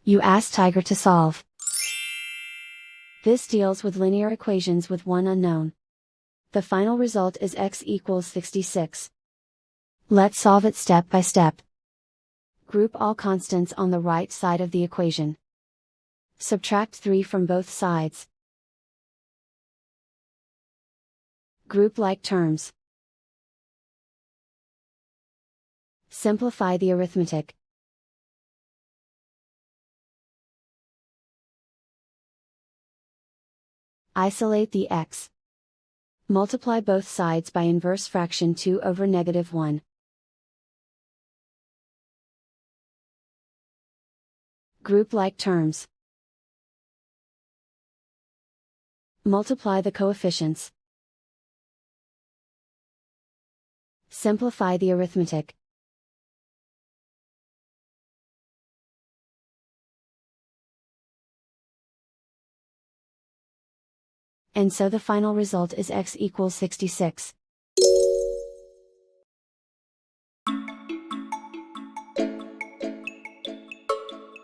You ask Tiger to solve. This deals with linear equations with one unknown. The final result is x equals 66. Let's solve it step by step. Group all constants on the right side of the equation. Subtract 3 from both sides. Group like terms. Simplify the arithmetic. Isolate the x. Multiply both sides by inverse fraction 2 over -1. Group like terms. Multiply the coefficients. Simplify the arithmetic. And so the final result is x equals 66.